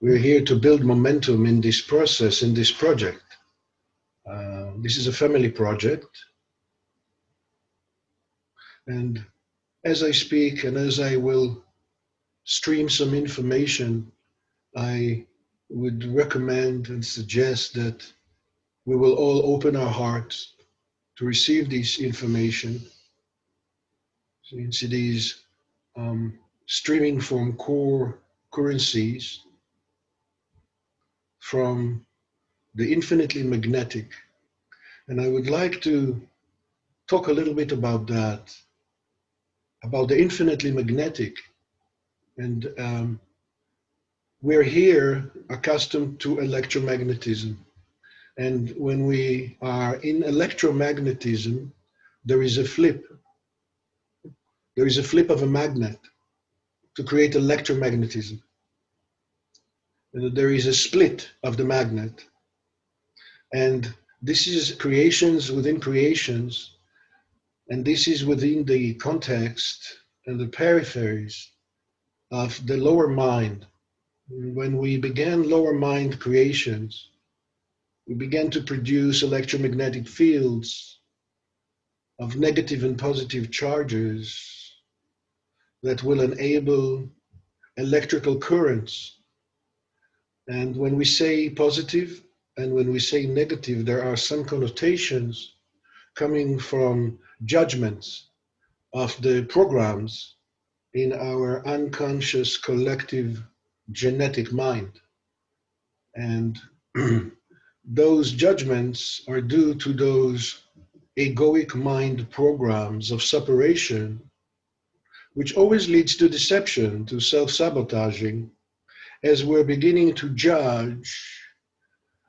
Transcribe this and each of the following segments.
We're here to build momentum in this process, in this project. This is a family project. And as I speak and as I will stream some information, I would recommend and suggest that we will all open our hearts to receive this information, since it is streaming from core currencies, from the infinitely magnetic. And I would like to talk a little bit about that, about the infinitely magnetic. And we're here accustomed to electromagnetism. And when we are in electromagnetism, there is a flip. There is a flip of a magnet to create electromagnetism. And there is a split of the magnet. And this is creations within creations. And this is within the context and the peripheries of the lower mind. When we began lower mind creations, we began to produce electromagnetic fields of negative and positive charges that will enable electrical currents. And when we say positive and when we say negative, there are some connotations coming from judgments of the programs in our unconscious collective genetic mind. And those judgments are due to those egoic mind programs of separation, which always leads to deception, to self-sabotaging, as we're beginning to judge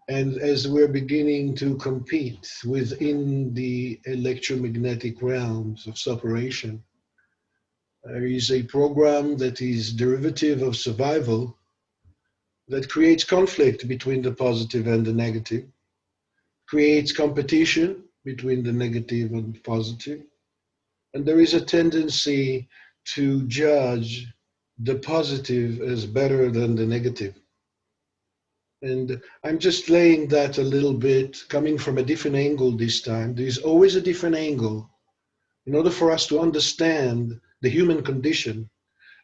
and as we're beginning to compete within the electromagnetic realms of separation. There is a program that is derivative of survival that creates conflict between the positive and the negative, creates competition between the negative and the positive, and there is a tendency to judge the positive as better than the negative. And I'm just laying that a little bit, coming from a different angle this time. There's always a different angle in order for us to understand the human condition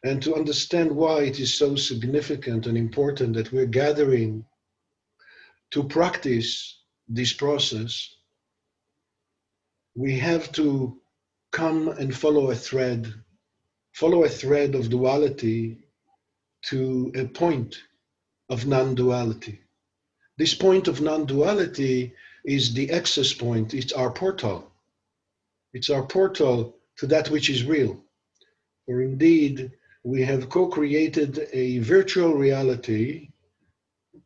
and to understand why it is so significant and important that we're gathering to practice this process. We have to come and follow a thread of duality to a point of non-duality. This point of non-duality is the access point. It's our portal. It's our portal to that which is real. For indeed, we have co-created a virtual reality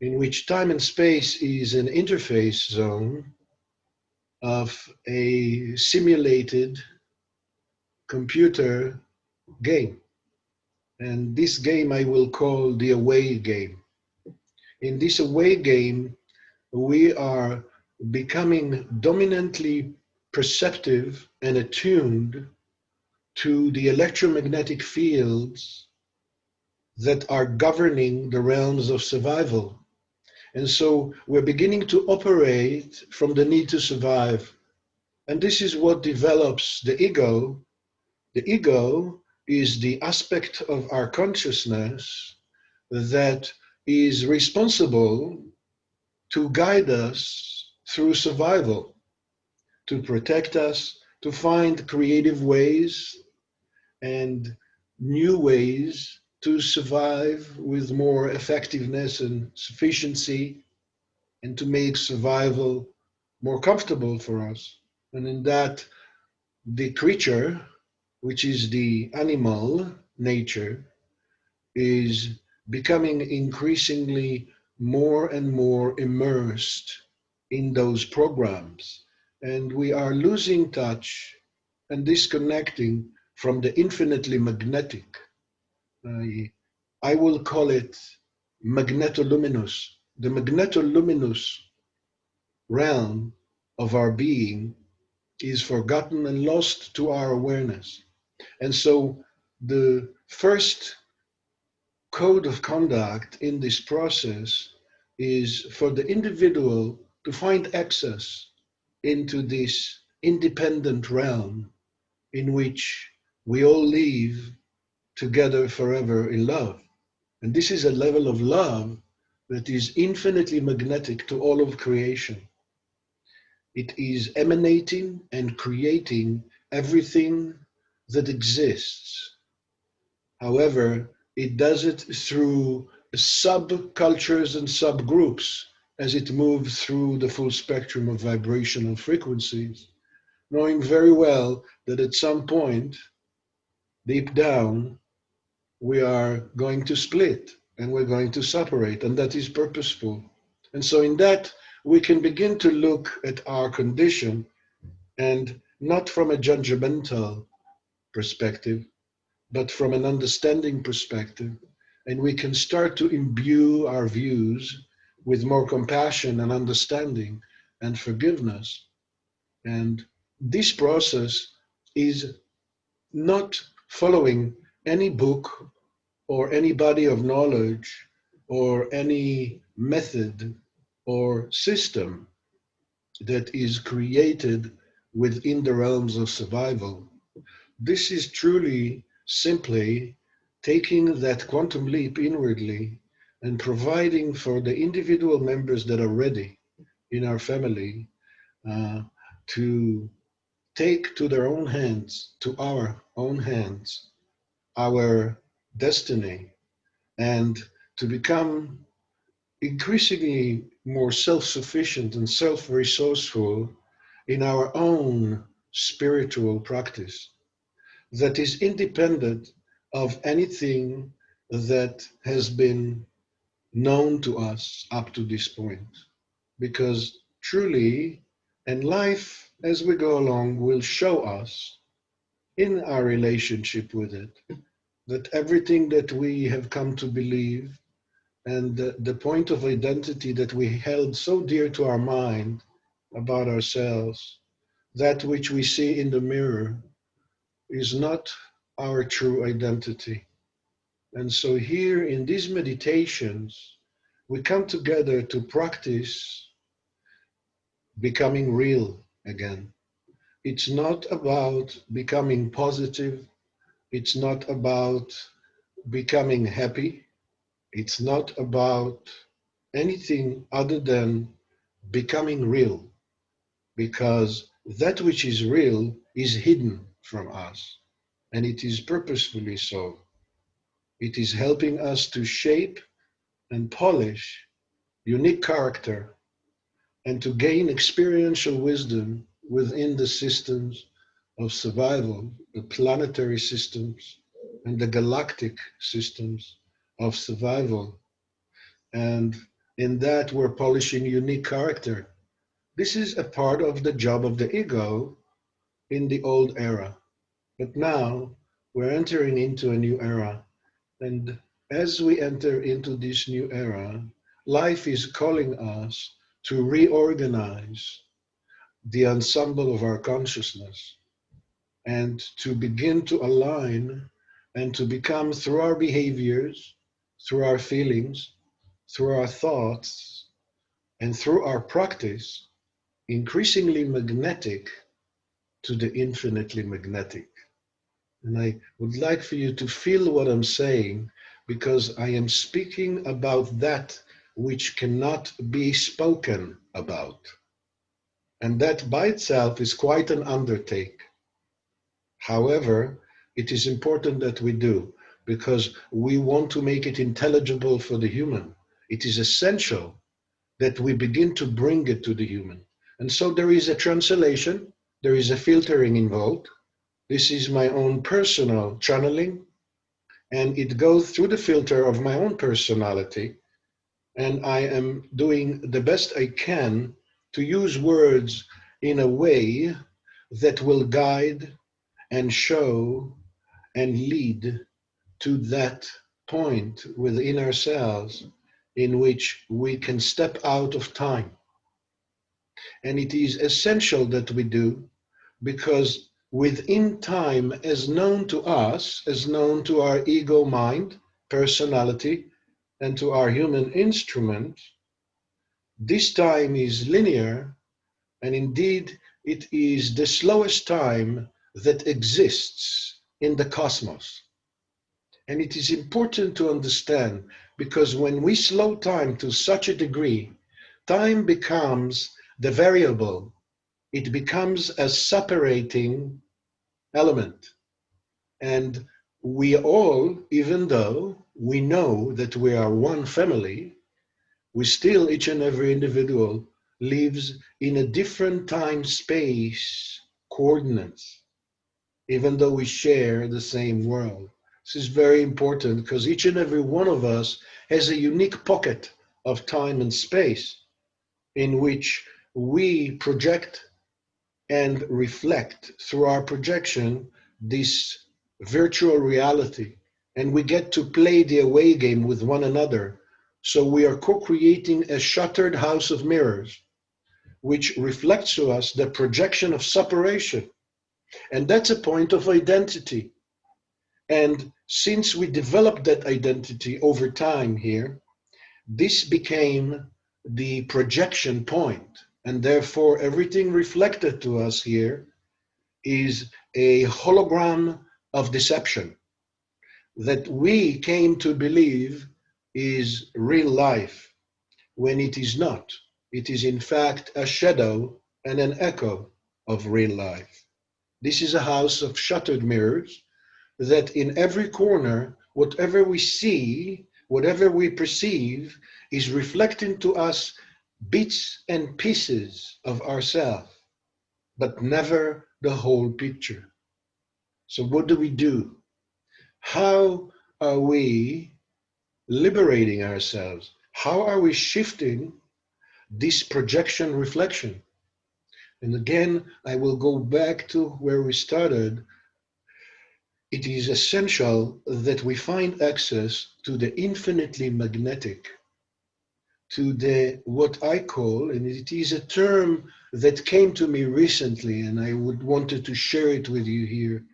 in which time and space is an interface zone of a simulated computer game. And this game I will call the away game. In this away game, we are becoming dominantly perceptive and attuned to the electromagnetic fields that are governing the realms of survival. And so we're beginning to operate from the need to survive. And this is what develops the ego. The ego is the aspect of our consciousness that is responsible to guide us through survival, to protect us, to find creative ways and new ways to survive with more effectiveness and sufficiency, and to make survival more comfortable for us. And in that, the creature, which is the animal nature, is becoming increasingly more and more immersed in those programs. And we are losing touch and disconnecting from the infinitely magnetic. I will call it magnetoluminous. The magnetoluminous realm of our being is forgotten and lost to our awareness. And so the first code of conduct in this process is for the individual to find access into this independent realm in which we all live together forever in love. And this is a level of love that is infinitely magnetic to all of creation. It is emanating and creating everything that exists. However, it does it through subcultures and subgroups as it moves through the full spectrum of vibrational frequencies, knowing very well that at some point, deep down, we are going to split and we're going to separate, and that is purposeful. And so, in that, we can begin to look at our condition and not from a judgmental perspective, but from an understanding perspective. And we can start to imbue our views with more compassion and understanding and forgiveness. And this process is not following any book or any body of knowledge or any method or system that is created within the realms of survival. This is truly simply taking that quantum leap inwardly and providing for the individual members that are ready in our family uh, to take to their own hands, to our own hands, our destiny, and to become increasingly more self sufficient and self resourceful in our own spiritual practice that is independent of anything that has been known to us up to this point. Because truly, and life as we go along will show us in our relationship with it that everything that we have come to believe and the point of identity that we held so dear to our mind about ourselves, that which we see in the mirror, is not our true identity. And so, here in these meditations, we come together to practice becoming real again. It's not about becoming positive, it's not about becoming happy, it's not about anything other than becoming real, because that which is real is hidden from us, and it is purposefully so. It is helping us to shape and polish unique character and to gain experiential wisdom within the systems of survival, the planetary systems and the galactic systems of survival. And in that, we're polishing unique character. This is a part of the job of the ego in the old era. But now we're entering into a new era. And as we enter into this new era, life is calling us to reorganize the ensemble of our consciousness and to begin to align and to become, through our behaviors, through our feelings, through our thoughts, and through our practice, increasingly magnetic to the infinitely magnetic. And I would like for you to feel what I'm saying, because I am speaking about that which cannot be spoken about. And that by itself is quite an undertake. However, it is important that we do, because we want to make it intelligible for the human. It is essential that we begin to bring it to the human. And so there is a translation, there is a filtering involved. This is my own personal channeling, and it goes through the filter of my own personality. And I am doing the best I can to use words in a way that will guide and show and lead to that point within ourselves in which we can step out of time. And it is essential that we do, because within time, as known to us, as known to our ego mind, personality and to our human instrument, this time is linear, and indeed it is the slowest time that exists in the cosmos. And it is important to understand, because when we slow time to such a degree, time becomes the variable. It becomes a separating element. And we all, even though we know that we are one family, we still, each and every individual, lives in a different time space coordinates, even though we share the same world. This is very important because each and every one of us has a unique pocket of time and space in which we project and reflect through our projection this virtual reality. And we get to play the away game with one another. So we are co-creating a shuttered house of mirrors, which reflects to us the projection of separation. And that's a point of identity. And since we developed that identity over time here, this became the projection point. And therefore, everything reflected to us here is a hologram of deception that we came to believe is real life when it is not. It is in fact a shadow and an echo of real life. This is a house of shuttered mirrors that in every corner, whatever we see, whatever we perceive, is reflecting to us bits and pieces of ourselves, but never the whole picture. So what do we do? How are we liberating ourselves? How are we shifting this projection reflection? And again, I will go back to where we started. It is essential that we find access to the infinitely magnetic, to the what I call, and it is a term that came to me recently, and I would wanted to share it with you here,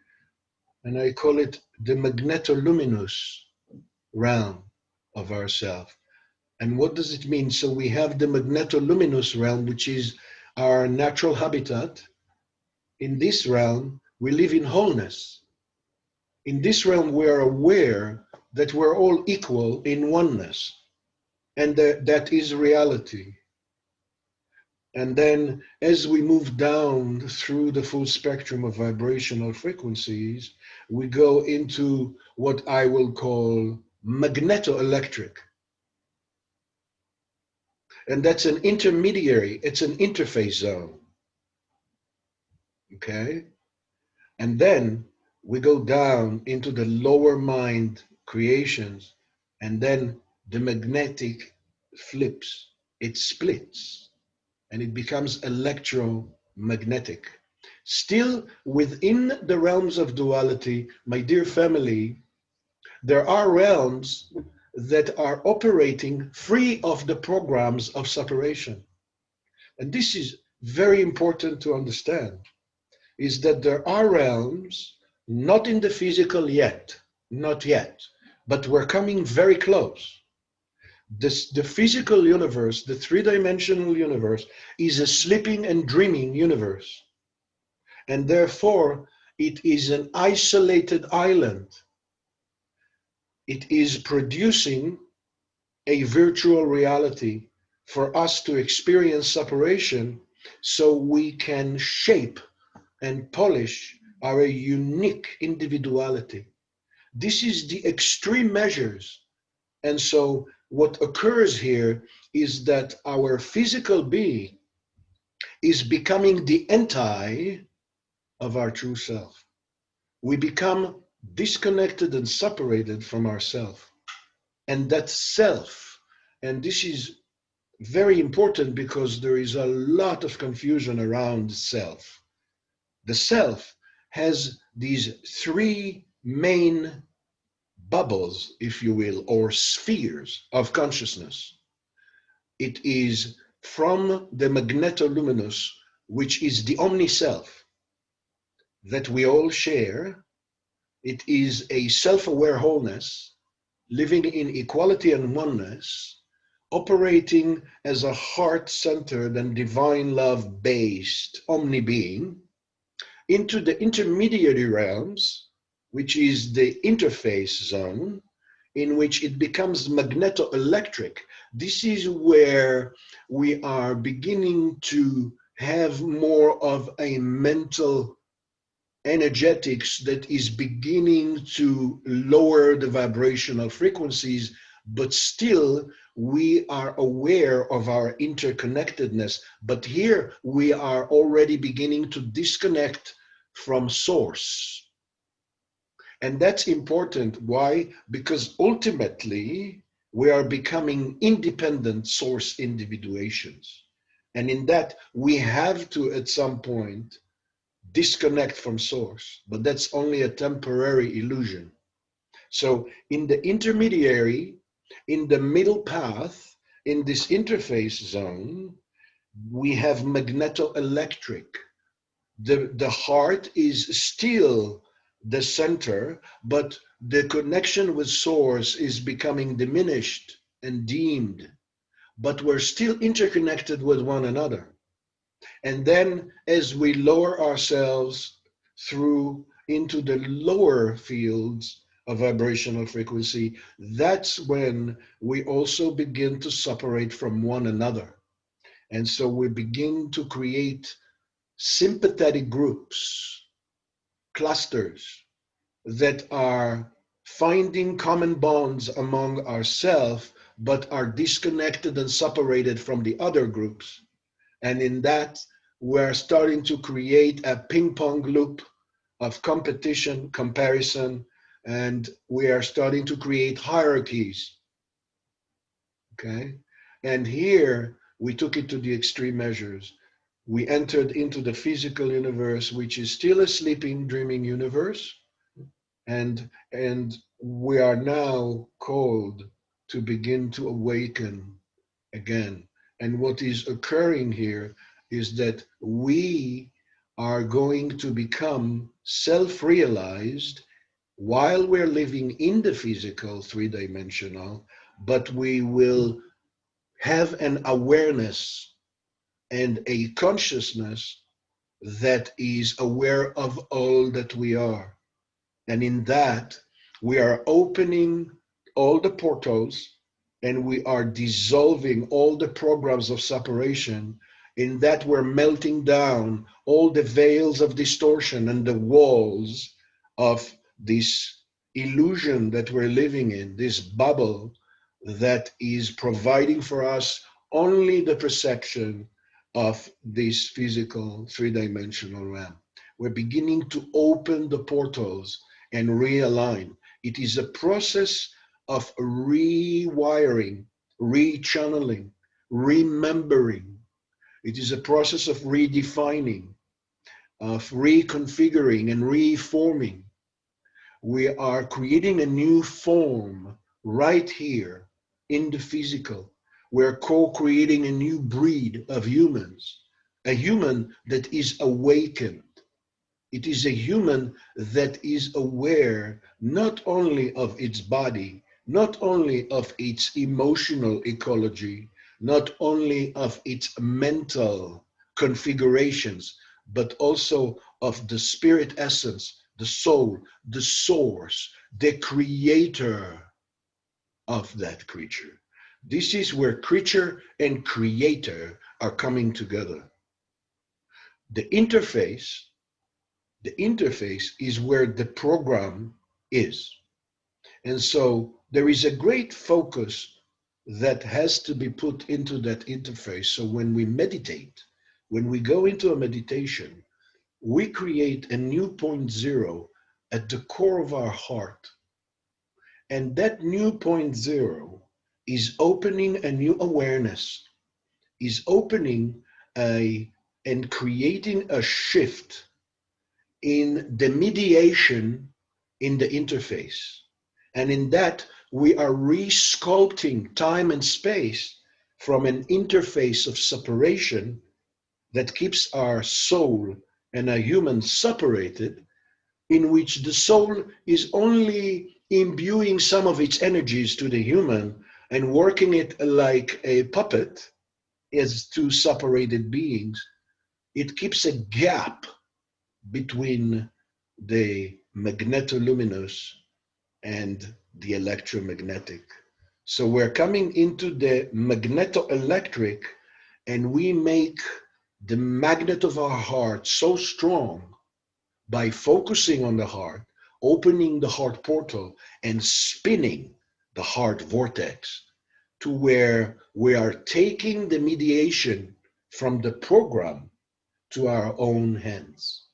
and I call it the magnetoluminous realm of ourself. And what does it mean? So we have the magnetoluminous realm, which is our natural habitat. In this realm, we live in wholeness. In this realm, we are aware that we're all equal in oneness, and that is reality. And then as we move down through the full spectrum of vibrational frequencies, we go into what I will call magnetoelectric. And that's an intermediary, it's an interface zone. Okay? And then we go down into the lower mind creations, and then the magnetic flips, it splits, and it becomes electromagnetic. Still within the realms of duality, my dear family, there are realms that are operating free of the programs of separation. And this is very important to understand, is that there are realms, not in the physical yet, not yet, but we're coming very close. The physical universe, the three-dimensional universe, is a sleeping and dreaming universe. And therefore, it is an isolated island. It is producing a virtual reality for us to experience separation so we can shape and polish our unique individuality. This is the extreme measures. And so what occurs here is that our physical being is becoming the anti of our true self. We become disconnected and separated from ourself. And that self, and this is very important because there is a lot of confusion around self. The self has these three main bubbles, if you will, or spheres of consciousness. It is from the magnetoluminous, which is the omni-self that we all share. It is a self-aware wholeness, living in equality and oneness, operating as a heart-centered and divine love-based omni-being, into the intermediary realms, which is the interface zone, in which it becomes magnetoelectric. This is where we are beginning to have more of a mental energetics that is beginning to lower the vibrational frequencies, but still we are aware of our interconnectedness. But here we are already beginning to disconnect from source. And that's important. Why? Because ultimately we are becoming independent source individuations. And in that we have to, at some point, disconnect from source, but that's only a temporary illusion. So in the intermediary, in the middle path, in this interface zone, we have magnetoelectric. The heart is still the center, but the connection with source is becoming diminished and deemed, but we're still interconnected with one another. And then as we lower ourselves through into the lower fields of vibrational frequency, that's when we also begin to separate from one another. And so we begin to create sympathetic groups, clusters that are finding common bonds among ourselves, but are disconnected and separated from the other groups. And in that, we're starting to create a ping pong loop of competition, comparison, and we are starting to create hierarchies. Okay? And here, we took it to the extreme measures. We entered into the physical universe, which is still a sleeping, dreaming universe. And we are now called to begin to awaken again. And what is occurring here is that we are going to become self-realized while we're living in the physical three-dimensional, but we will have an awareness and a consciousness that is aware of all that we are. And in that, we are opening all the portals and we are dissolving all the programs of separation. In that, we're melting down all the veils of distortion and the walls of this illusion that we're living in, this bubble that is providing for us only the perception of this physical three-dimensional realm. We're beginning to open the portals and realign. It is a process of rewiring, rechanneling, remembering. It is a process of redefining, of reconfiguring and reforming. We are creating a new form right here in the physical. We're co-creating a new breed of humans, a human that is awakened. It is a human that is aware not only of its body, not only of its emotional ecology, not only of its mental configurations, but also of the spirit essence, the soul, the source, the creator of that creature. This is where creature and creator are coming together. The interface is where the program is. And so there is a great focus that has to be put into that interface. So when we meditate, when we go into a meditation, we create a new point zero at the core of our heart. And that new point zero is opening a new awareness, is opening and creating a shift in the mediation in the interface. And in that, we are re-sculpting time and space from an interface of separation that keeps our soul and a human separated, in which the soul is only imbuing some of its energies to the human and working it like a puppet as two separated beings, it keeps a gap between the magnetoluminous and the electromagnetic. So we're coming into the magnetoelectric, and we make the magnet of our heart so strong by focusing on the heart, opening the heart portal, and spinning the heart vortex to where we are taking the mediation from the program to our own hands.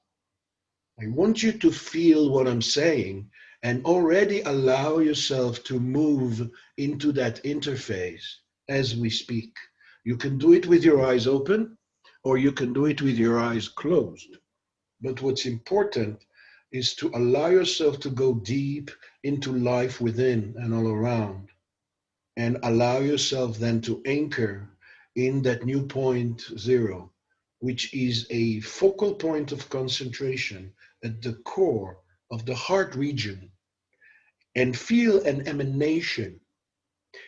I want you to feel what I'm saying and already allow yourself to move into that interface as we speak. You can do it with your eyes open, or you can do it with your eyes closed. But what's important is to allow yourself to go deep into life within and all around, and allow yourself then to anchor in that new point zero, which is a focal point of concentration at the core of the heart region, and feel an emanation,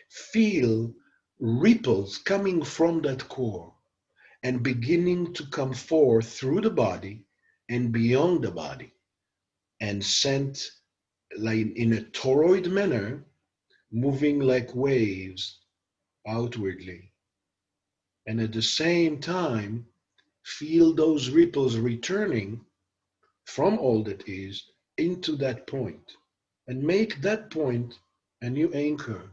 feel ripples coming from that core and beginning to come forth through the body and beyond the body, and sent like in a toroid manner, moving like waves outwardly. And at the same time, feel those ripples returning from all that is into that point, and make that point a new anchor,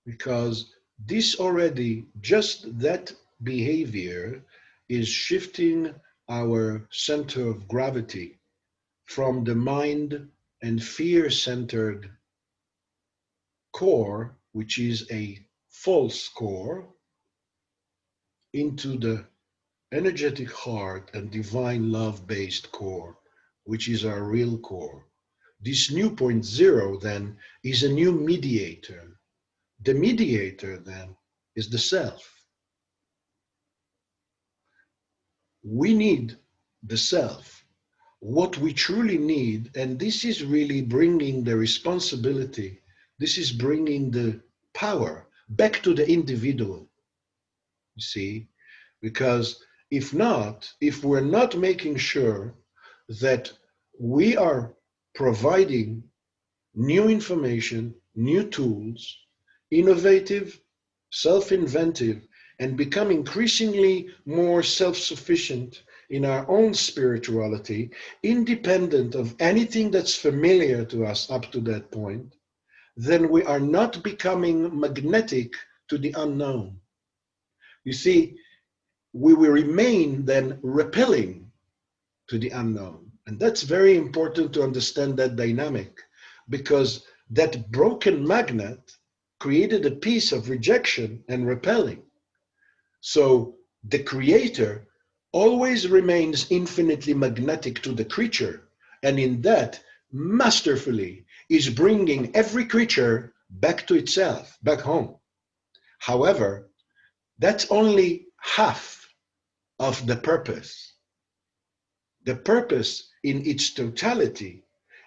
because this already, just that behavior is shifting our center of gravity from the mind and fear centered core, which is a false core, into the energetic heart and divine love based core, which is our real core. This new point zero then is a new mediator. The mediator then is the self. We need the self. What we truly need, and this is really bringing the responsibility, this is bringing the power back to the individual, you see, because if not, if we're not making sure that we are providing new information, new tools, innovative, self-inventive, and become increasingly more self-sufficient in our own spirituality, independent of anything that's familiar to us up to that point, then we are not becoming magnetic to the unknown. You see, we will remain then repelling to the unknown. And that's very important to understand that dynamic, because that broken magnet created a piece of rejection and repelling. So the creator always remains infinitely magnetic to the creature, and in that, masterfully, is bringing every creature back to itself, back home. However, that's only half of the purpose. The purpose in its totality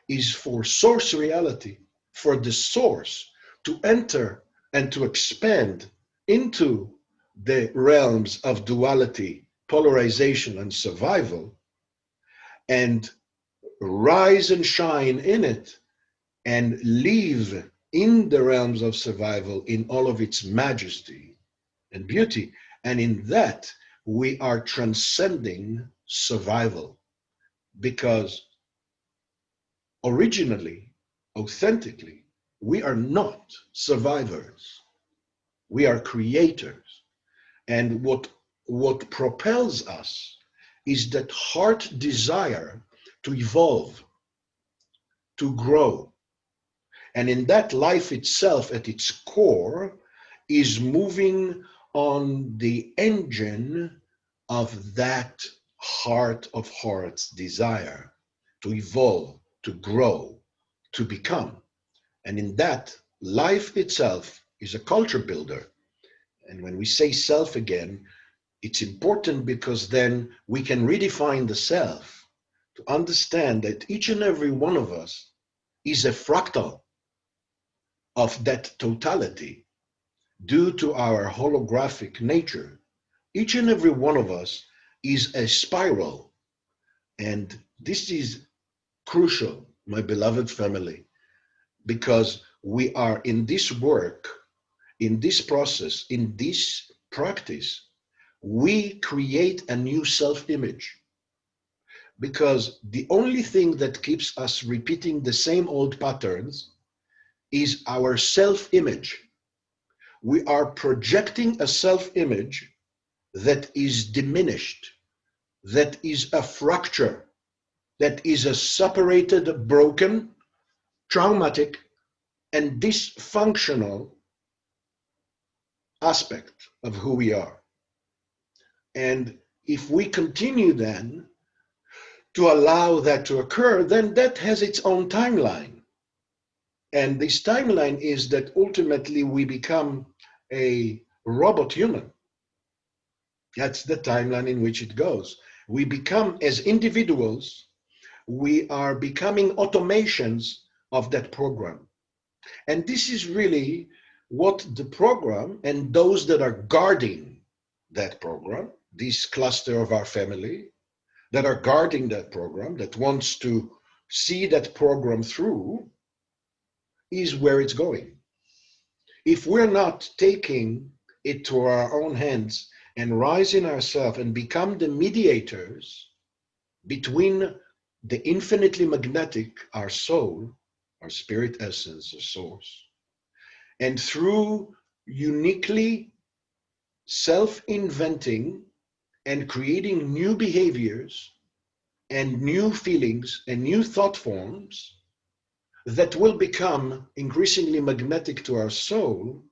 is for source reality, for the source to enter and to expand into the realms of duality, polarization, and survival, and rise and shine in it, and live in the realms of survival in all of its majesty and beauty. And in that, we are transcending survival, because originally, authentically, we are not survivors. We are creators. And what propels us is that heart desire to evolve, to grow. And in that, life itself at its core is moving on the engine of that heart of hearts desire to evolve, to grow, to become. And in that, life itself is a culture builder. And when we say self again, it's important because then we can redefine the self to understand that each and every one of us is a fractal of that totality due to our holographic nature. Each and every one of us is a spiral, and this is crucial, my beloved family, because we are in this work, in this process, in this practice, we create a new self-image, because the only thing that keeps us repeating the same old patterns is our self-image. We are projecting a self-image that is diminished, that is a fracture, that is a separated, broken, traumatic, and dysfunctional aspect of who we are. And if we continue then to allow that to occur, then that has its own timeline. And this timeline is that ultimately we become a robot human. That's the timeline in which it goes. We become, as individuals, we are becoming automations of that program. And this is really what the program and those that are guarding that program, this cluster of our family, that are guarding that program, that wants to see that program through, is where it's going. If we're not taking it to our own hands and rising ourselves and become the mediators between the infinitely magnetic, our soul, our spirit essence, or source, and through uniquely self-inventing and creating new behaviors and new feelings and new thought forms that will become increasingly magnetic to our soul,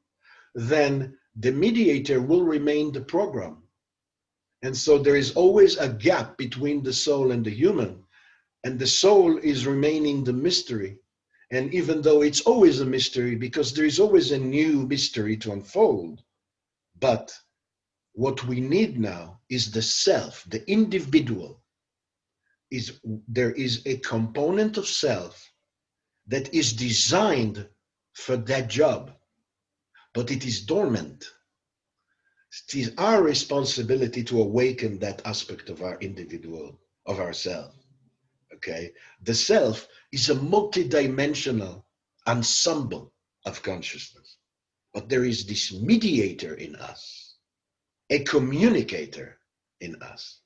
then the mediator will remain the program. And so there is always a gap between the soul and the human, and the soul is remaining the mystery. And even though it's always a mystery, because there is always a new mystery to unfold, but what we need now is the self, the individual. There is a component of self that is designed for that job, but it is dormant. It is our responsibility to awaken that aspect of our individual, of ourself. Okay? The self is a multidimensional ensemble of consciousness, but there is this mediator in us, a communicator in us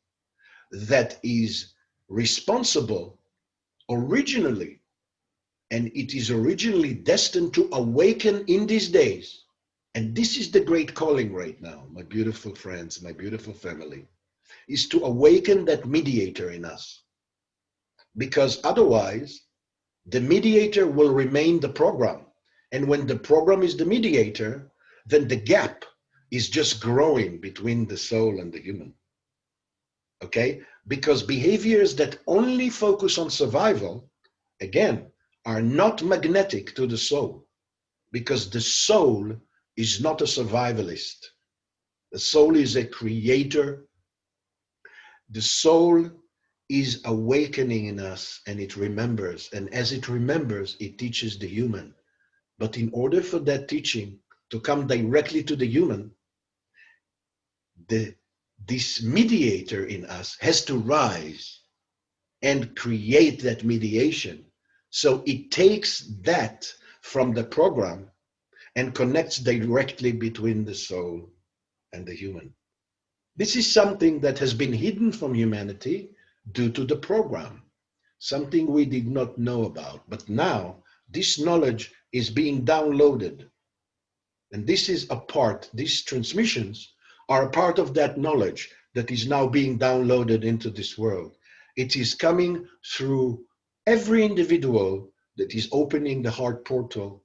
that is responsible originally, and it is originally destined to awaken in these days. And this is the great calling right now, my beautiful friends, my beautiful family, is to awaken that mediator in us. Because otherwise, the mediator will remain the program. And when the program is the mediator, then the gap is just growing between the soul and the human. Okay? Because behaviors that only focus on survival, again, are not magnetic to the soul. Because the soul is not a survivalist. The soul is a creator. The soul is awakening in us, and it remembers. And as it remembers, it teaches the human. But in order for that teaching to come directly to the human, this mediator in us has to rise and create that mediation. So it takes that from the program and connects directly between the soul and the human. This is something that has been hidden from humanity due to the program, something we did not know about. But now this knowledge is being downloaded. And this is a part, these transmissions are a part of that knowledge that is now being downloaded into this world. It is coming through every individual that is opening the heart portal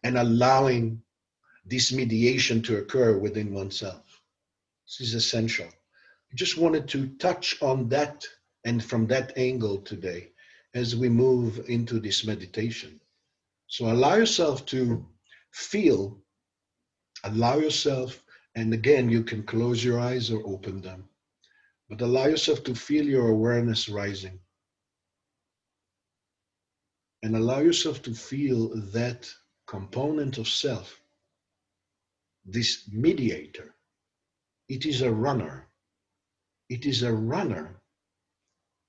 and allowing this mediation to occur within oneself. This is essential. I just wanted to touch on that and from that angle today as we move into this meditation. So allow yourself to feel, allow yourself, and again, you can close your eyes or open them, but allow yourself to feel your awareness rising. and allow yourself to feel that component of self, this mediator. It is a runner. It is a runner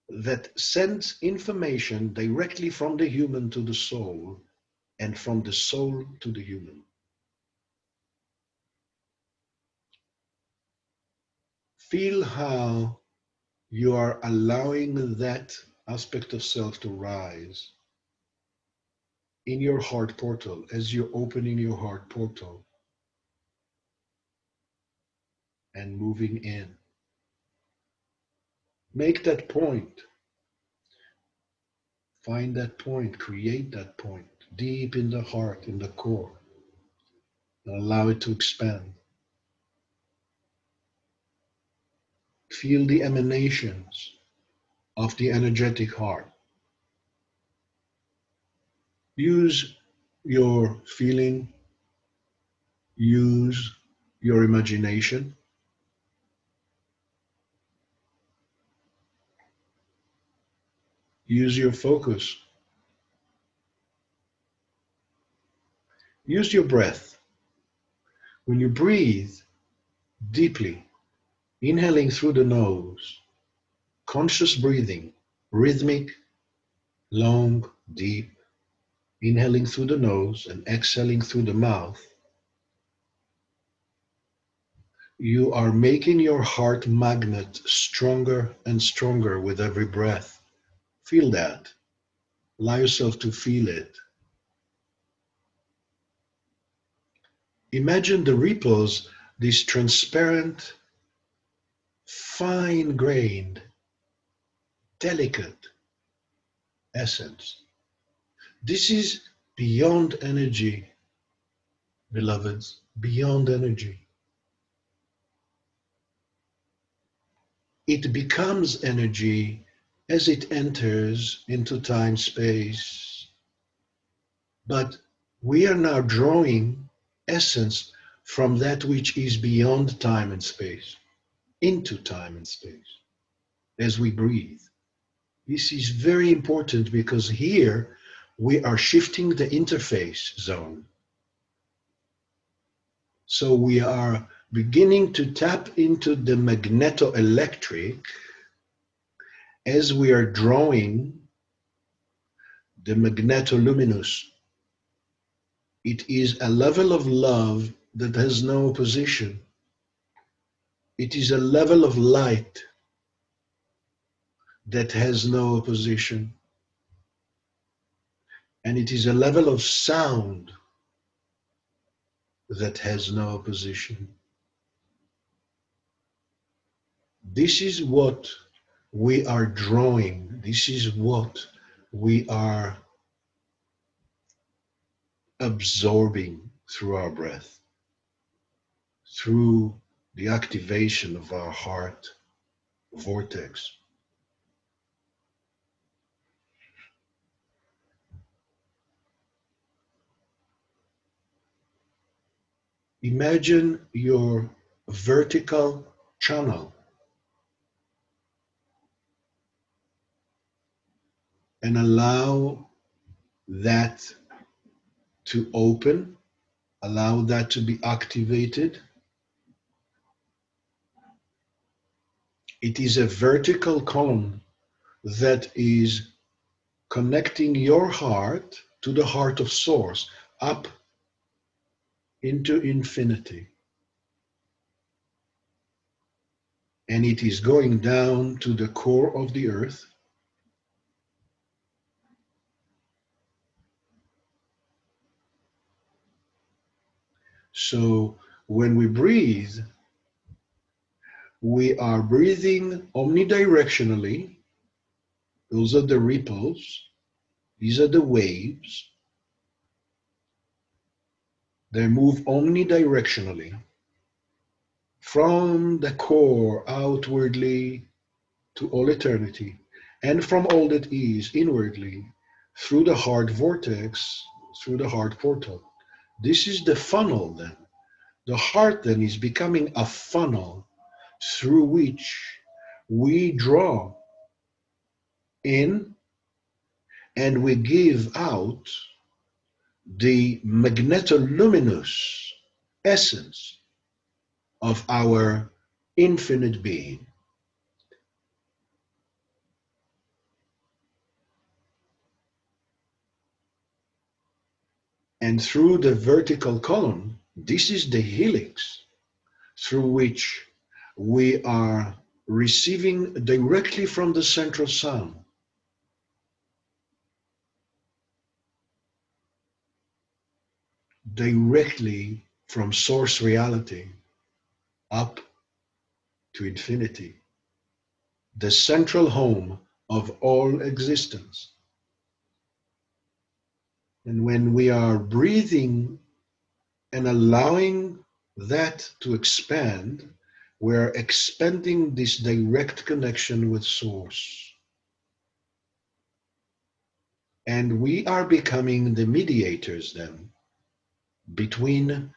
that sends information directly from the human to the soul and from the soul to the human. Feel how you are allowing that aspect of self to rise in your heart portal as you're opening your heart portal and moving in. Make that point. Find that point. Create that point deep in the heart, in the core, and allow it to expand. Feel the emanations of the energetic heart. Use your feeling, use your imagination, use your focus, use your breath. When you breathe deeply, inhaling through the nose, conscious breathing, rhythmic, long, deep, inhaling through the nose and exhaling through the mouth, you are making your heart magnet stronger and stronger with every breath. Feel that. Allow yourself to feel it. Imagine the ripples, this transparent, fine-grained, delicate essence. This is beyond energy, beloveds, beyond energy. It becomes energy as it enters into time space. But we are now drawing essence from that which is beyond time and space into time and space as we breathe. This is very important because here we are shifting the interface zone. So we are beginning to tap into the magnetoelectric as we are drawing the magnetoluminous. It is a level of love that has no opposition. It is a level of light that has no opposition. And it is a level of sound that has no opposition. This is what we are drawing. This is what we are absorbing through our breath, through the activation of our heart vortex. Imagine your vertical channel and allow that to open, allow that to be activated. It is a vertical column that is connecting your heart to the heart of Source, up into infinity. And it is going down to the core of the earth. So when we breathe, we are breathing omnidirectionally. Those are the ripples. These are the waves. They move omnidirectionally from the core outwardly to all eternity, and from all that is inwardly through the heart vortex, through the heart portal. This is the funnel then. The heart then is becoming a funnel through which we draw in and we give out the magnetoluminous essence of our infinite being. And through the vertical column, this is the helix through which we are receiving directly from the central sun, directly from source reality up to infinity, the central home of all existence. And when we are breathing and allowing that to expand, we're expanding this direct connection with source. And we are becoming the mediators then between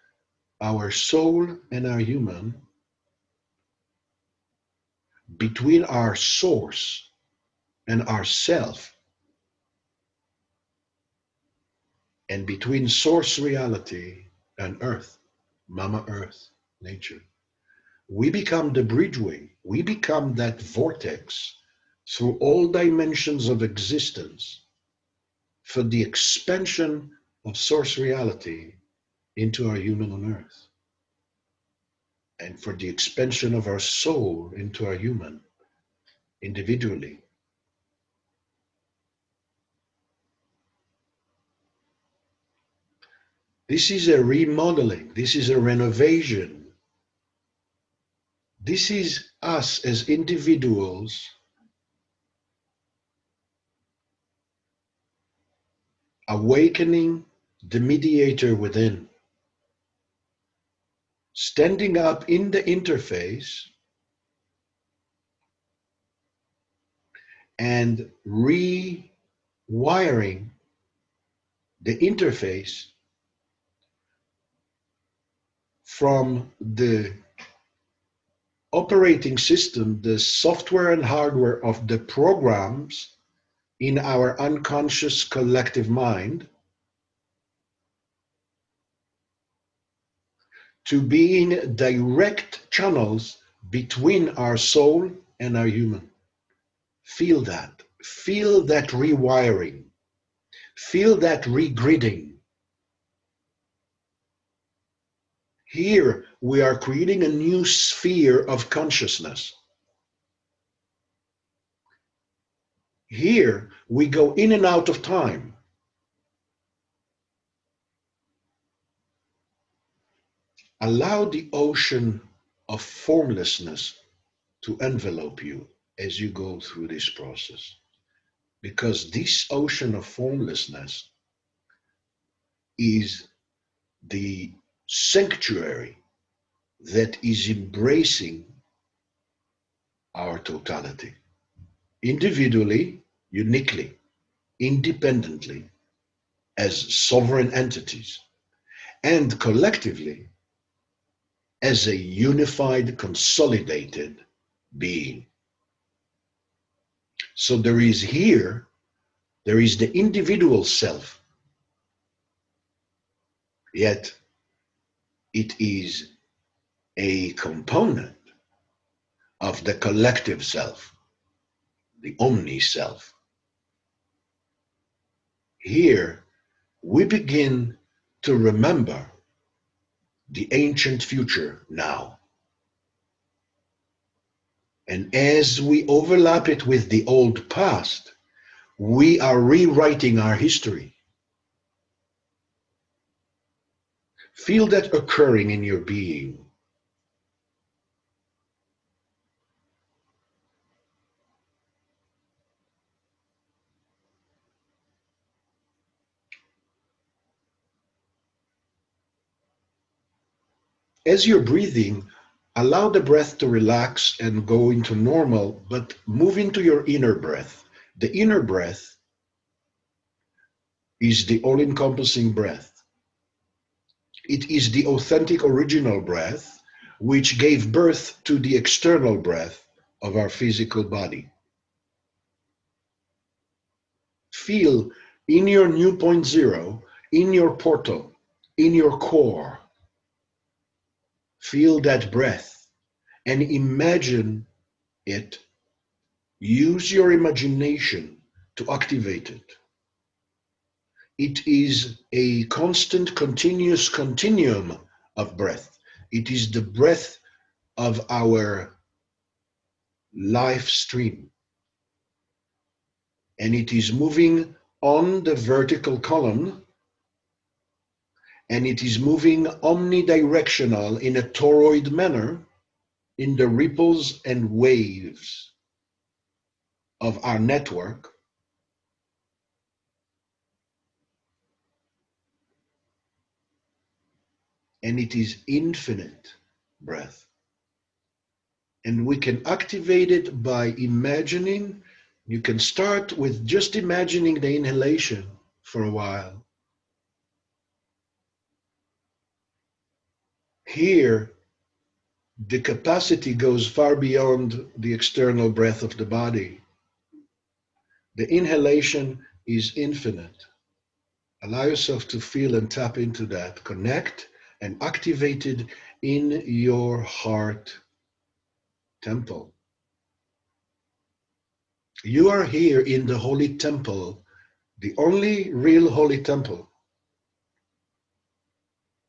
our soul and our human, between our source and our self, and between source reality and earth, Mama Earth, nature. We become the bridgeway, we become that vortex through all dimensions of existence for the expansion of source reality into our human on earth, and for the expansion of our soul into our human individually. This is a remodeling, this is a renovation. This is us as individuals awakening the mediator within, standing up in the interface and rewiring the interface from the operating system, the software and hardware of the programs in our unconscious collective mind, to being direct channels between our soul and our human. Feel that. Feel that rewiring. Feel that regridding. Here we are creating a new sphere of consciousness. Here we go in and out of time. Allow the ocean of formlessness to envelope you as you go through this process. Because this ocean of formlessness is the sanctuary that is embracing our totality, individually, uniquely, independently, as sovereign entities, and collectively as a unified, consolidated being. So there is the individual self, yet it is a component of the collective self, the omni-self. Here we begin to remember the ancient future now. And as we overlap it with the old past, we are rewriting our history. Feel that occurring in your being. As you're breathing, allow the breath to relax and go into normal, but move into your inner breath. The inner breath is the all-encompassing breath. It is the authentic original breath which gave birth to the external breath of our physical body. feel in your new point zero, in your portal, in your core, feel that breath and imagine it. Use your imagination to activate it. It is a constant, continuous continuum of breath. It is the breath of our life stream. And it is moving on the vertical column, and it is moving omnidirectional in a toroid manner in the ripples and waves of our network. And it is infinite breath. And we can activate it by imagining. You can start with just imagining the inhalation for a while. Here, the capacity goes far beyond the external breath of the body. The inhalation is infinite. Allow yourself to feel and tap into that. Connect and activate it in your heart temple. You are here in the holy temple, the only real holy temple.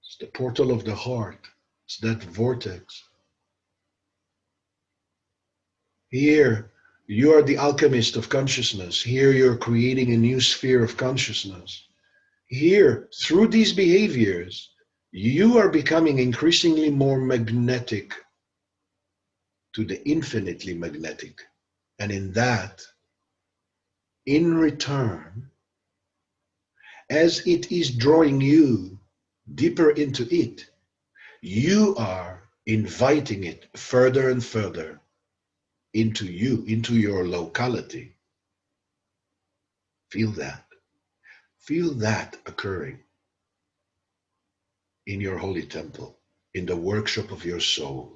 It's the portal of the heart. It's that vortex. Here, you are the alchemist of consciousness. Here, you're creating a new sphere of consciousness. Here, through these behaviors, you are becoming increasingly more magnetic to the infinitely magnetic. And in that, in return, as it is drawing you deeper into it, you are inviting it further and further into you, into your locality. Feel that. Feel that occurring in your holy temple, in the workshop of your soul.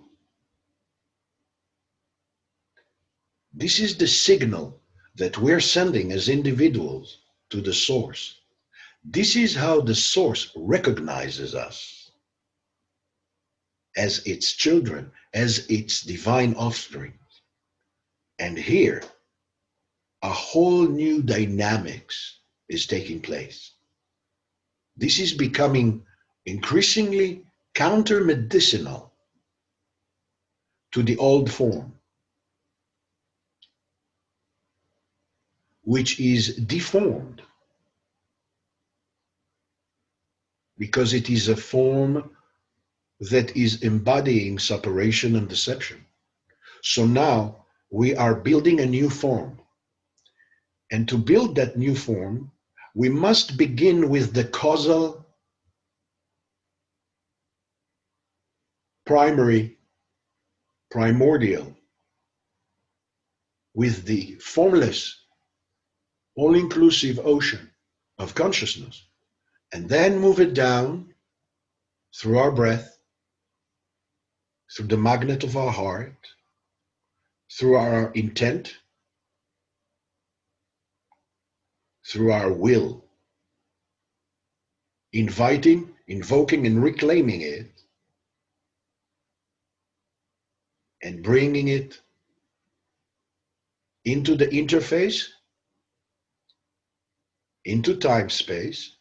This is the signal that we're sending as individuals to the source. This is how the source recognizes us as its children, as its divine offspring. And here, a whole new dynamics is taking place. This is becoming increasingly counter-medicinal to the old form, which is deformed because it is a form that is embodying separation and deception. So now we are building a new form. And to build that new form, we must begin with the causal, primordial, with the formless, all-inclusive ocean of consciousness, and then move it down through our breath, through the magnet of our heart, through our intent, through our will, inviting, invoking, and reclaiming it, and bringing it into the interface, into time-space.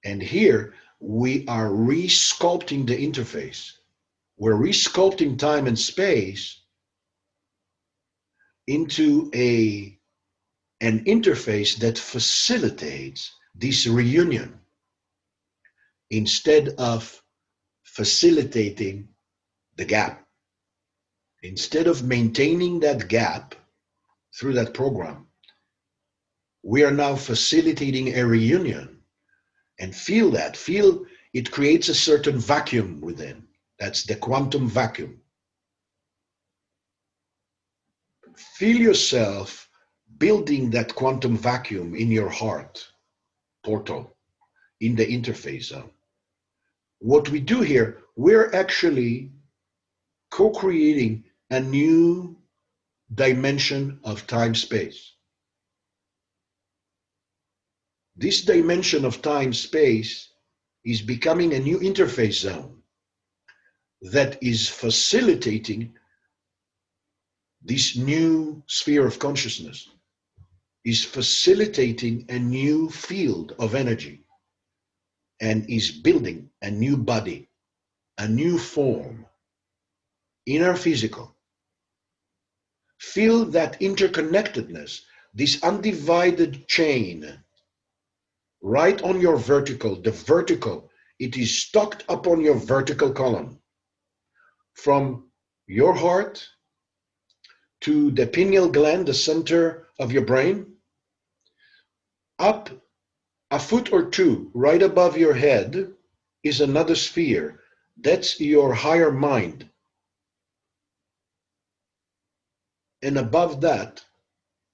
And here we are resculpting the interface. We're resculpting time and space into an interface that facilitates this reunion instead of facilitating the gap. Instead of maintaining that gap through that program, we are now facilitating a reunion. And feel that. Feel it creates a certain vacuum within. That's the quantum vacuum. Feel yourself building that quantum vacuum in your heart portal, in the interface zone. What we do here, we're actually co-creating a new dimension of time-space. This dimension of time-space is becoming a new interface zone that is facilitating this new sphere of consciousness, is facilitating a new field of energy, and is building a new body, a new form, inner physical. Feel that interconnectedness, this undivided chain, right on your vertical, the vertical, it is stocked upon your vertical column. From your heart to the pineal gland, the center of your brain, up a foot or two, right above your head, is another sphere. That's your higher mind. And above that,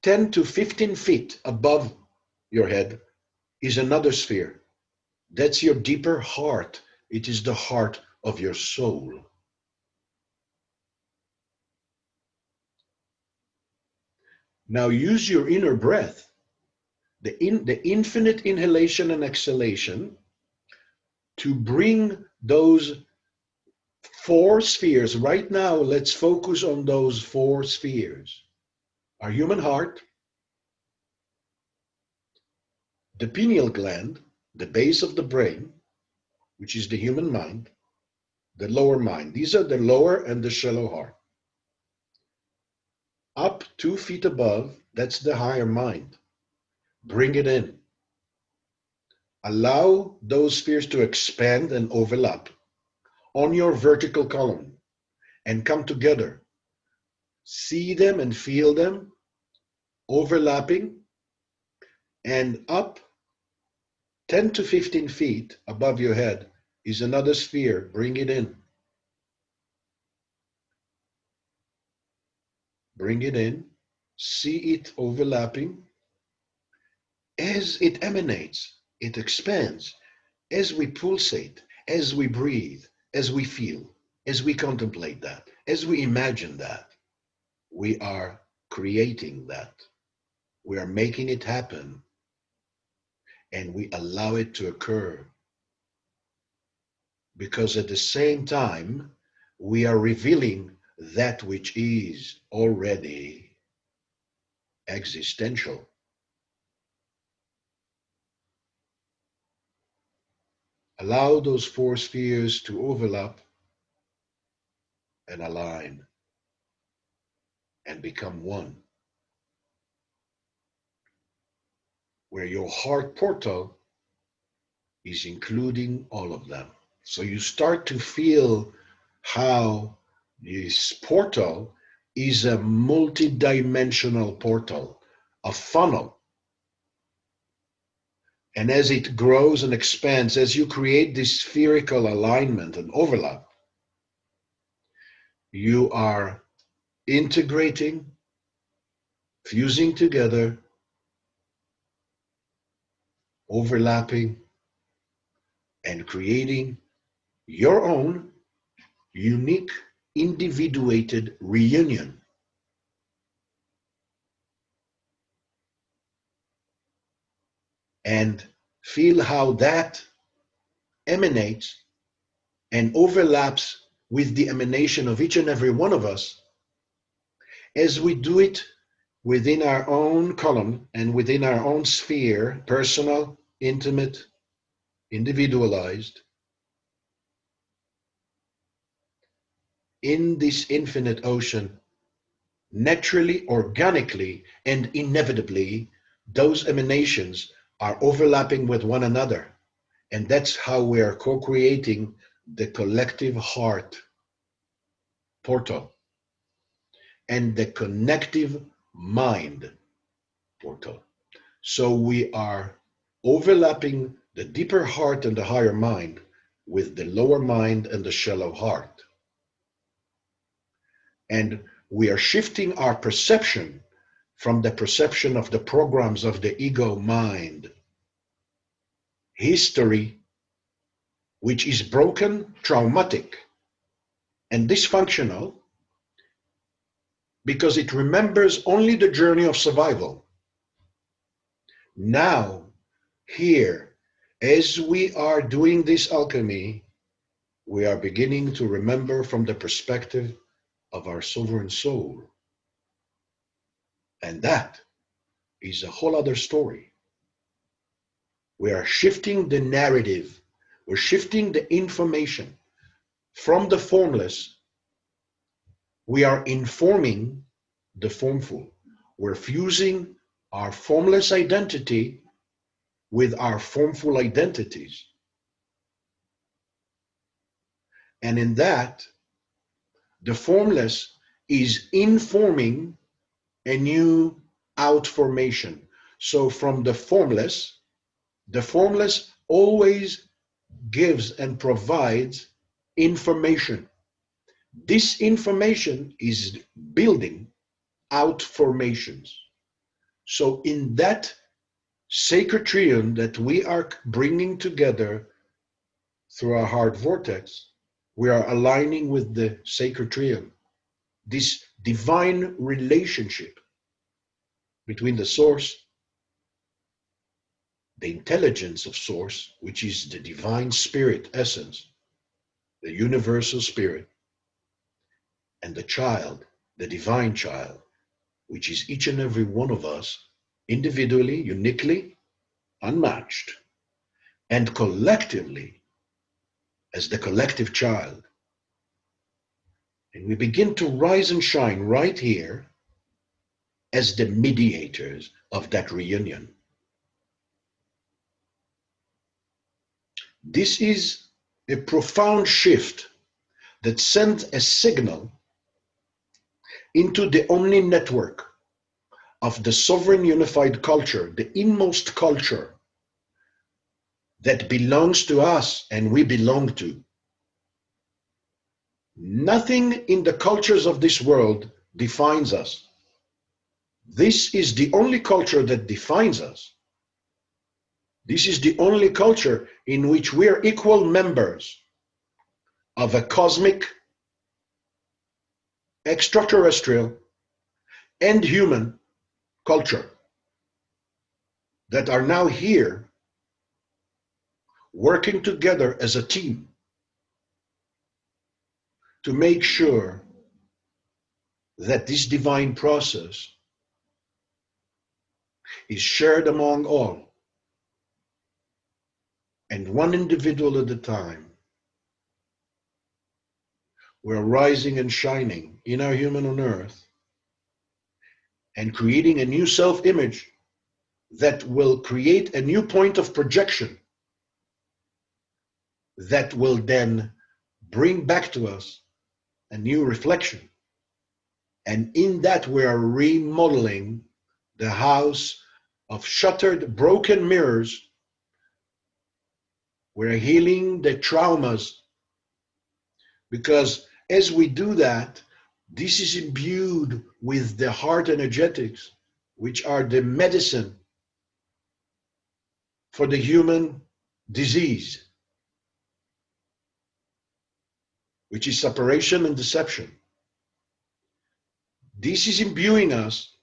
10 to 15 feet above your head, is another sphere. That's your deeper heart. It is the heart of your soul. Now use your inner breath, the infinite inhalation and exhalation, to bring those four spheres. Right now, let's focus on those four spheres. Our human heart, the pineal gland, the base of the brain, which is the human mind, the lower mind. These are the lower and the shallow heart. Up 2 feet above, that's the higher mind. Bring it in. Allow those spheres to expand and overlap on your vertical column and come together. See them and feel them overlapping, and up 10 to 15 feet above your head is another sphere. Bring it in. Bring it in. See it overlapping. As it emanates, it expands. As we pulsate, as we breathe, as we feel, as we contemplate that, as we imagine that, we are creating that. We are making it happen, and we allow it to occur. Because at the same time, we are revealing that which is already existential. Allow those four spheres to overlap and align and become one, where your heart portal is including all of them. So you start to feel how this portal is a multi-dimensional portal, a funnel. And as it grows and expands, as you create this spherical alignment and overlap, you are integrating, fusing together, overlapping, and creating your own unique, individuated reunion. And feel how that emanates and overlaps with the emanation of each and every one of us as we do it within our own column and within our own sphere, personal, intimate, individualized, in this infinite ocean. Naturally, organically, and inevitably, those emanations are overlapping with one another. And that's how we are co-creating the collective heart portal and the connective mind portal. So we are overlapping the deeper heart and the higher mind with the lower mind and the shallow heart. And we are shifting our perception from the perception of the programs of the ego mind, history, which is broken, traumatic, and dysfunctional because it remembers only the journey of survival. Now Here, as we are doing this alchemy, we are beginning to remember from the perspective of our sovereign soul. And that is a whole other story. We are shifting the narrative, we're shifting the information from the formless. We are informing the formful. We're fusing our formless identity with our formful identities. And in that, the formless is informing a new outformation. So from the formless always gives and provides information. This information is building out formations. So in that sacred triune that we are bringing together through our heart vortex, we are aligning with the sacred triune, this divine relationship between the source, the intelligence of source, which is the divine spirit essence, the universal spirit, and the child, the divine child, which is each and every one of us, individually, uniquely, unmatched, and collectively as the collective child. And we begin to rise and shine right here as the mediators of that reunion. This is a profound shift that sends a signal into the omni network of the sovereign unified culture, the inmost culture that belongs to us and we belong to. Nothing in the cultures of this world defines us. This is the only culture that defines us. This is the only culture in which we are equal members of a cosmic, extraterrestrial, and human culture that are now here working together as a team to make sure that this divine process is shared among all, and one individual at a time. We're rising and shining in our human on earth and creating a new self-image that will create a new point of projection that will then bring back to us a new reflection. And in that, we are remodeling the house of shattered, broken mirrors. We're healing the traumas, because as we do that, this is imbued with the heart energetics, which are the medicine for the human disease, which is separation and deception. This is imbuing us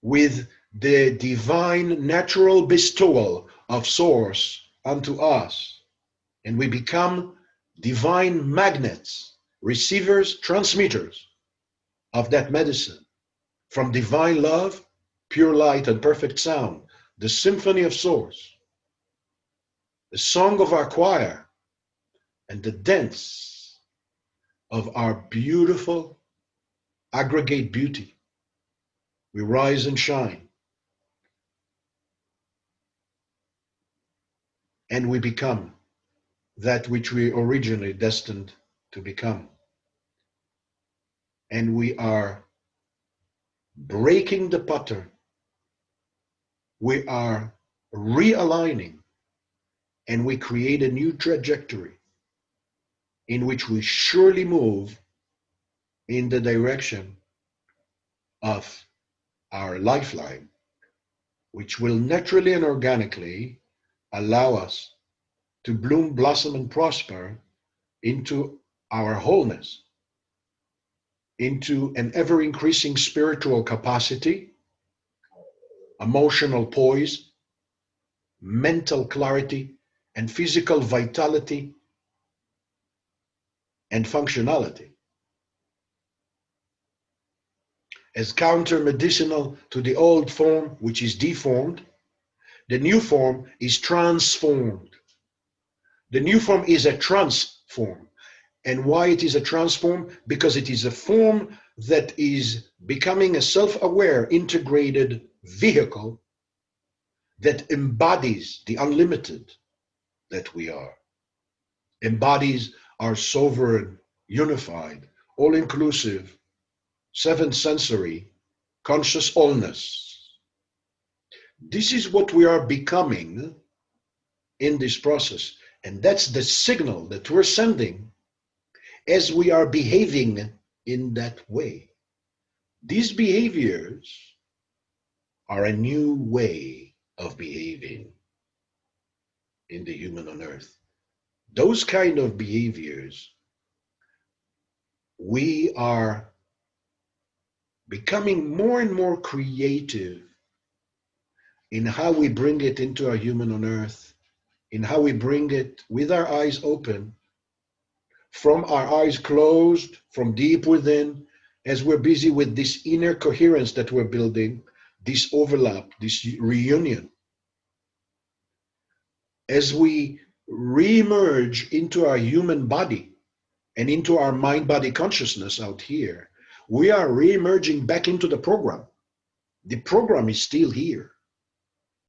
with the divine natural bestowal of source unto us, and we become divine magnets, receivers, transmitters of that medicine from divine love, pure light, and perfect sound, the symphony of source, the song of our choir, and the dance of our beautiful aggregate beauty. We rise and shine, and we become that which we originally destined to become. And we are breaking the pattern. We are realigning, and we create a new trajectory in which we surely move in the direction of our lifeline, which will naturally and organically allow us to bloom, blossom, and prosper into our wholeness, into an ever-increasing spiritual capacity, emotional poise, mental clarity, and physical vitality and functionality. As counter-medicinal to the old form, which is deformed, the new form is transformed. The new form is a transform. And why it is a transform? Because it is a form that is becoming a self-aware, integrated vehicle that embodies the unlimited that we are, embodies our sovereign, unified, all-inclusive, seven-sensory, conscious allness. This is what we are becoming in this process. And that's the signal that we're sending as we are behaving in that way. These behaviors are a new way of behaving in the human on earth. Those kind of behaviors, we are becoming more and more creative in how we bring it into our human on earth, in how we bring it with our eyes open, from our eyes closed, from deep within, as we're busy with this inner coherence that we're building, this overlap, this reunion. As we re-emerge into our human body and into our mind-body consciousness out here, we are re-emerging back into the program. The program is still here.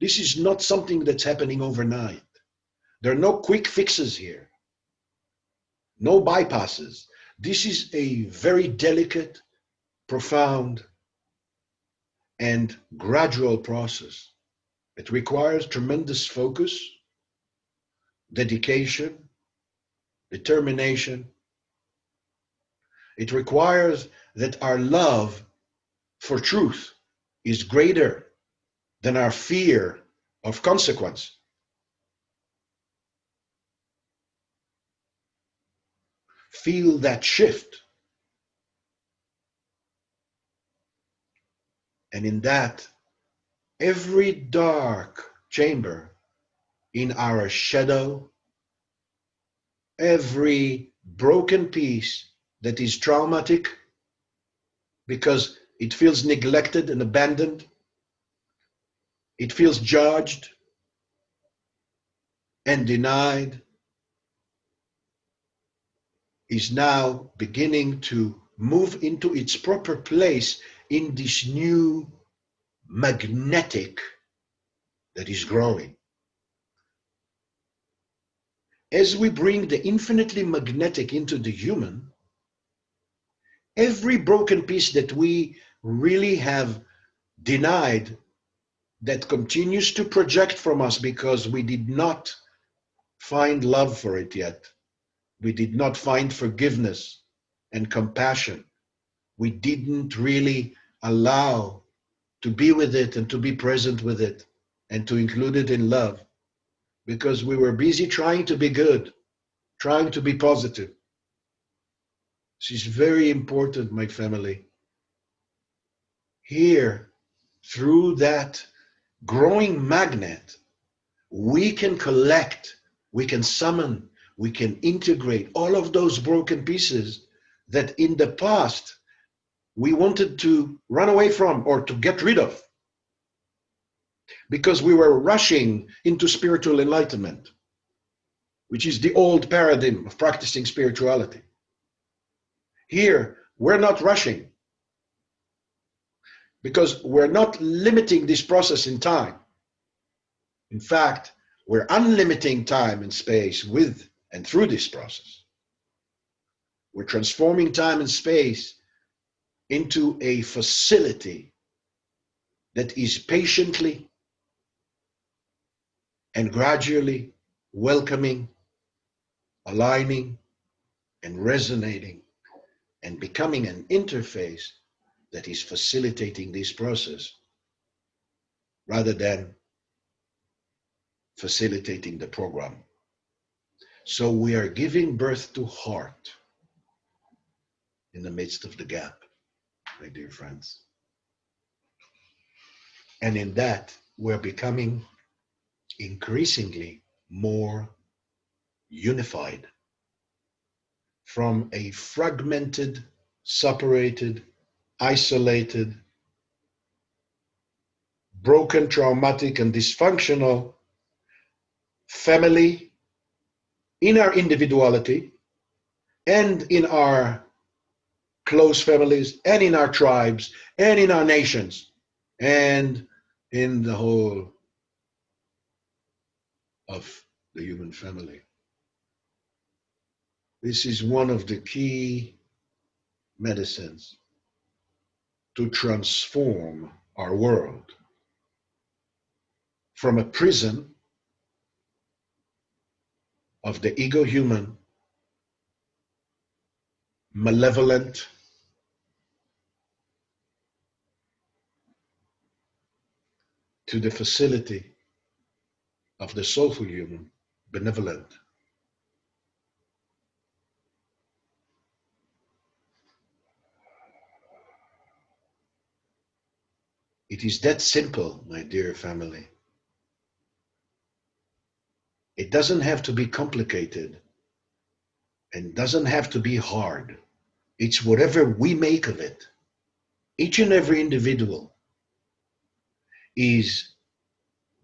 This is not something that's happening overnight. There are no quick fixes here, no bypasses. This is a very delicate, profound, and gradual process. It requires tremendous focus, dedication, determination. It requires that our love for truth is greater than our fear of consequence. Feel that shift. And in that, every dark chamber in our shadow, every broken piece that is traumatic because it feels neglected and abandoned, it feels judged and denied, is now beginning to move into its proper place in this new magnetic that is growing. As we bring the infinitely magnetic into the human, every broken piece that we really have denied, that continues to project from us because we did not find love for it yet. We did not find forgiveness and compassion. We didn't really allow to be with it and to be present with it and to include it in love because we were busy trying to be good, trying to be positive. This is very important, my family. Here, through that growing magnet, we can collect, we can summon, we can integrate all of those broken pieces that in the past we wanted to run away from or to get rid of because we were rushing into spiritual enlightenment, which is the old paradigm of practicing spirituality. Here, we're not rushing because we're not limiting this process in time. In fact, we're unlimiting time and space with and through this process. We're transforming time and space into a facility that is patiently and gradually welcoming, aligning, and resonating, and becoming an interface that is facilitating this process rather than facilitating the program. So we are giving birth to heart in the midst of the gap, my dear friends. And in that, we're becoming increasingly more unified from a fragmented, separated, isolated, broken, traumatic, and dysfunctional family in our individuality and in our close families and in our tribes and in our nations and in the whole of the human family. This is one of the key medicines to transform our world from a prison of the ego human, malevolent, to the facility of the soulful human, benevolent. It is that simple, my dear family. It doesn't have to be complicated and doesn't have to be hard. It's whatever we make of it. Each and every individual is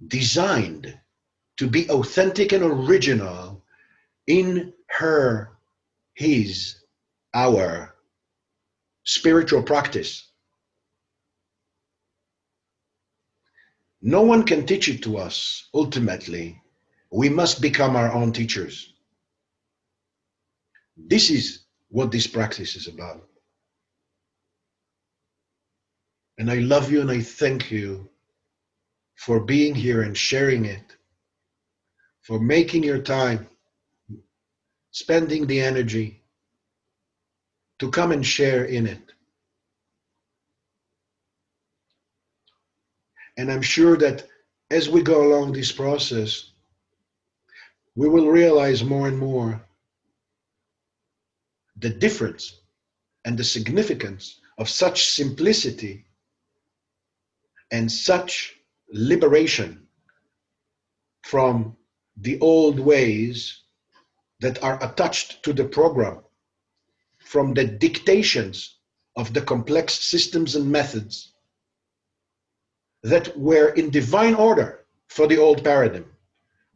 designed to be authentic and original in her, his, our spiritual practice. No one can teach it to us. Ultimately, we must become our own teachers. This is what this practice is about. And I love you and I thank you for being here and sharing it, for making your time, spending the energy to come and share in it. And I'm sure that as we go along this process, we will realize more and more the difference and the significance of such simplicity and such liberation from the old ways that are attached to the program, from the dictations of the complex systems and methods that were in divine order for the old paradigm,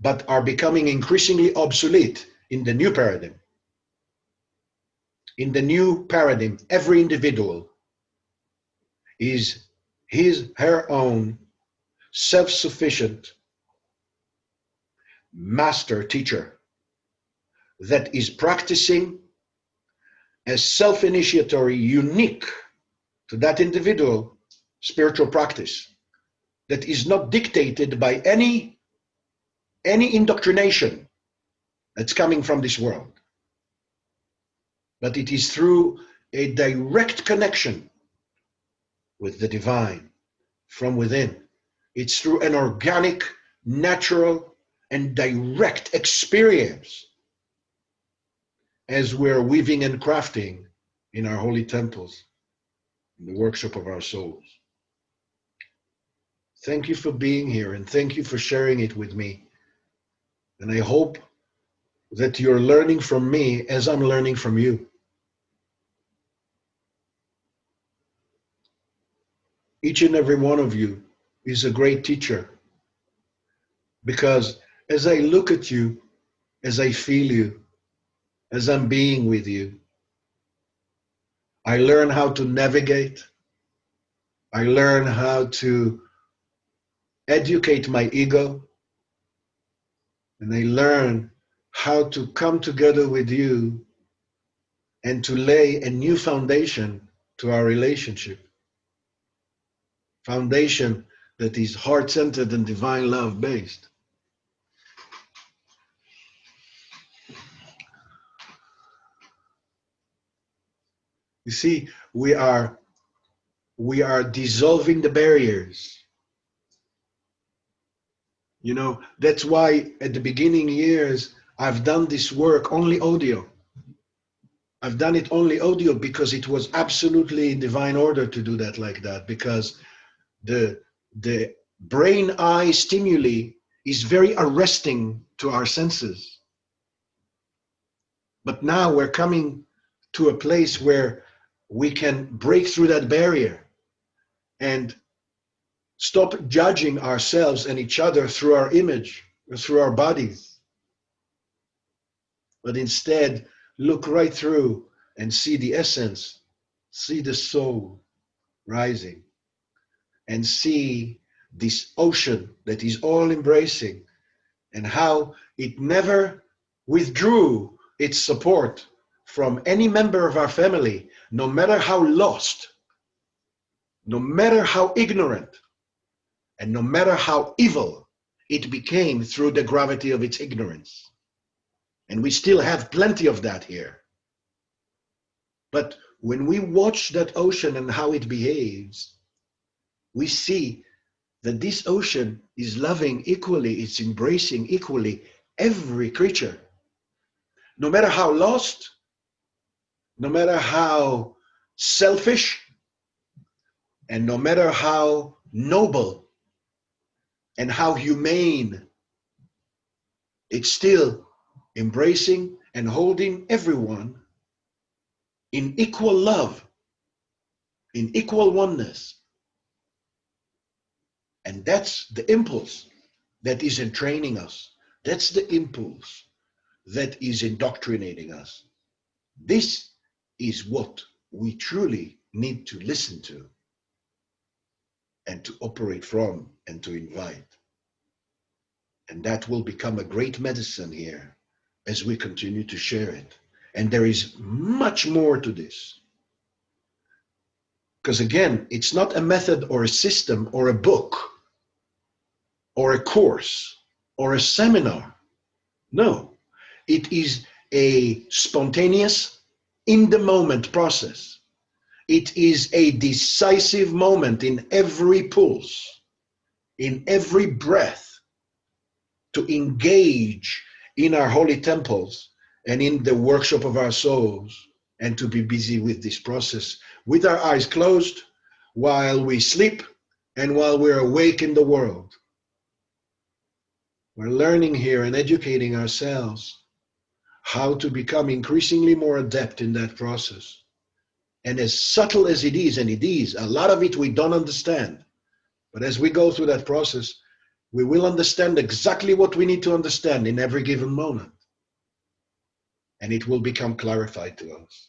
but are becoming increasingly obsolete in the new paradigm. In the new paradigm, every individual is his, her own self-sufficient master teacher that is practicing a self-initiatory, unique to that individual spiritual practice that is not dictated by any indoctrination that's coming from this world, but it is through a direct connection with the divine from within. It's through an organic, natural, and direct experience as we're weaving and crafting in our holy temples, in the workshop of our souls. Thank you for being here and thank you for sharing it with me. And I hope that you're learning from me as I'm learning from you. Each and every one of you is a great teacher, because as I look at you, as I feel you, as I'm being with you, I learn how to navigate. I learn how to educate my ego, and I learn how to come together with you and to lay a new foundation to our relationship. Foundation that is heart-centered and divine love based. You see, we are dissolving the barriers. You know, that's why at the beginning years, I've done this work only audio. I've done it only audio because it was absolutely in divine order to do that like that, because the brain eye stimuli is very arresting to our senses. But now we're coming to a place where we can break through that barrier and stop judging ourselves and each other through our image or through our bodies, but instead look right through and see the essence, see the soul rising, and see this ocean that is all embracing, and how it never withdrew its support from any member of our family, no matter how lost, no matter how ignorant, and no matter how evil it became through the gravity of its ignorance. And we still have plenty of that here. But when we watch that ocean and how it behaves, we see that this ocean is loving equally, it's embracing equally every creature. No matter how lost, no matter how selfish, and no matter how noble and how humane, it's still embracing and holding everyone in equal love, in equal oneness. And that's the impulse that is entraining us. That's the impulse that is indoctrinating us. This is what we truly need to listen to and to operate from and to invite. And that will become a great medicine here as we continue to share it. And there is much more to this. Because again, it's not a method or a system or a book or a course or a seminar. No, it is a spontaneous, in the moment process. It is a decisive moment in every pulse, in every breath, to engage in our holy temples and in the workshop of our souls, and to be busy with this process with our eyes closed while we sleep and while we're awake in the world. We're learning here and educating ourselves how to become increasingly more adept in that process. And as subtle as it is, and it is, a lot of it we don't understand. But as we go through that process, we will understand exactly what we need to understand in every given moment. And it will become clarified to us.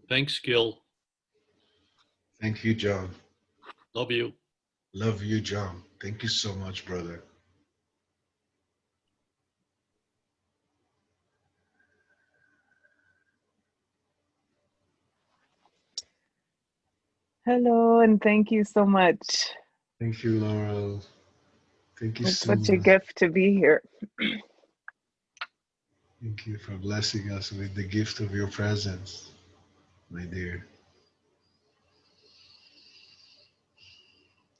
Thanks, Gil. Thank you, John. Love you. Love you, John. Thank you so much, brother. Hello, and thank you so much. Thank you, Laurel. Thank you It's so such a much. gift to be here. Thank you for blessing us with the gift of your presence, my dear.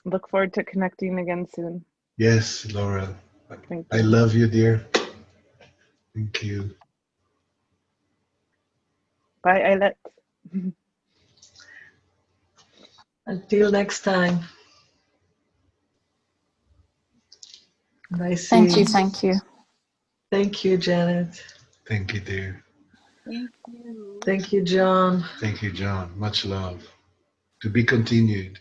Look forward to connecting again soon. Yes, Laurel. Thank I you. love you, dear. Thank you. Bye, Eilert. Until next time. Bye, Thank you, thank you. Thank you, Janet. Thank you, dear. Thank you. Thank you, John. Thank you, John. Much love. To be continued.